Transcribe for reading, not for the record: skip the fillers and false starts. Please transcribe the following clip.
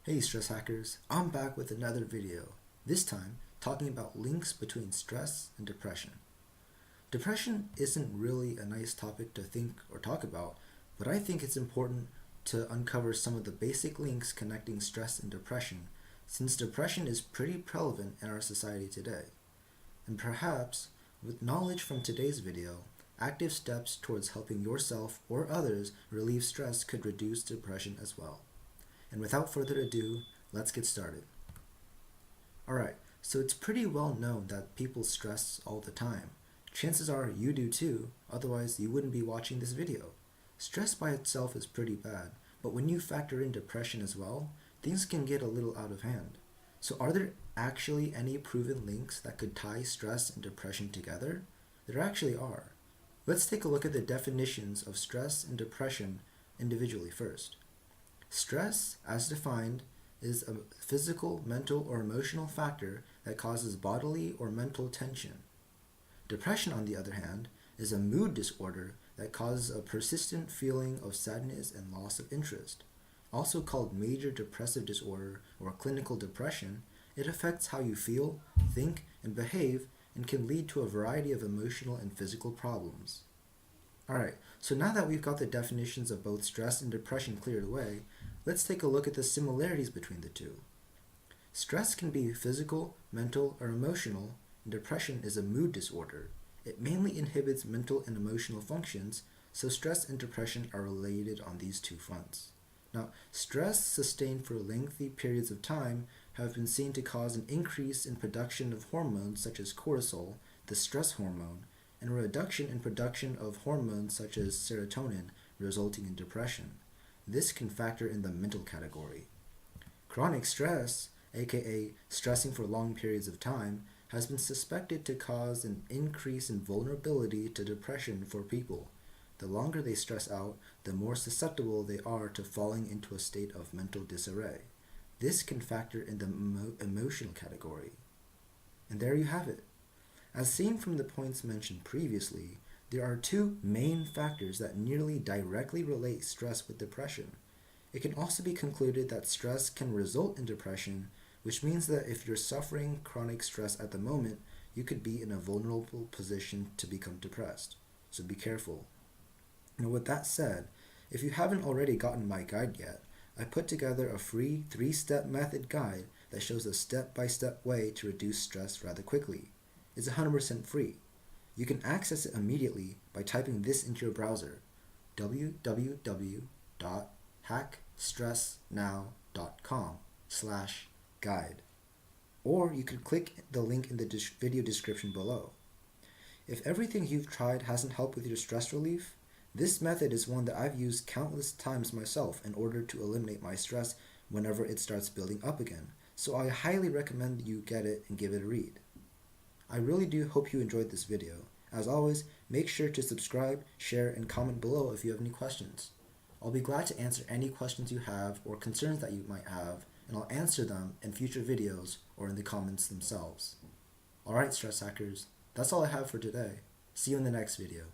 Hey stress hackers, I'm back with another video, this time talking about links between stress and depression. Depression isn't really a nice topic to think or talk about, but I think it's important to uncover some of the basic links connecting stress and depression, since depression is pretty prevalent in our society today. And perhaps, with knowledge from today's video, active steps towards helping yourself or others relieve stress could reduce depression as well. And without further ado, let's get started. Alright, so it's pretty well known that people stress all the time. Chances are you do too, otherwise you wouldn't be watching this video. Stress by itself is pretty bad, but when you factor in depression as well, things can get a little out of hand. So are there actually any proven links that could tie stress and depression together? There actually are. Let's take a look at the definitions of stress and depression individually first. Stress, as defined, is a physical, mental, or emotional factor that causes bodily or mental tension. Depression, on the other hand, is a mood disorder that causes a persistent feeling of sadness and loss of interest. Also called major depressive disorder or clinical depression, it affects how you feel, think, and behave and can lead to a variety of emotional and physical problems. Alright, so now that we've got the definitions of both stress and depression cleared away, let's take a look at the similarities between the two. Stress can be physical, mental, or emotional, and depression is a mood disorder. It mainly inhibits mental and emotional functions, so stress and depression are related on these two fronts. Now, stress sustained for lengthy periods of time have been seen to cause an increase in production of hormones such as cortisol, the stress hormone, and a reduction in production of hormones such as serotonin, resulting in depression. This can factor in the mental category. Chronic stress, aka stressing for long periods of time, has been suspected to cause an increase in vulnerability to depression for people. The longer they stress out, the more susceptible they are to falling into a state of mental disarray. This can factor in the emotional category. And there you have it. As seen from the points mentioned previously, there are two main factors that nearly directly relate stress with depression. It can also be concluded that stress can result in depression, which means that if you're suffering chronic stress at the moment, you could be in a vulnerable position to become depressed. So be careful. Now with that said, if you haven't already gotten my guide yet, I put together a free 3-step method guide that shows a step-by-step way to reduce stress rather quickly. It's 100% free. You can access it immediately by typing this into your browser, www.hackstressnow.com/guide. Or you could click the link in the video description below. If everything you've tried hasn't helped with your stress relief, this method is one that I've used countless times myself in order to eliminate my stress whenever it starts building up again, so I highly recommend you get it and give it a read. I really do hope you enjoyed this video. As always, make sure to subscribe, share, and comment below if you have any questions. I'll be glad to answer any questions you have or concerns that you might have, and I'll answer them in future videos or in the comments themselves. Alright, stress hackers, that's all I have for today. See you in the next video.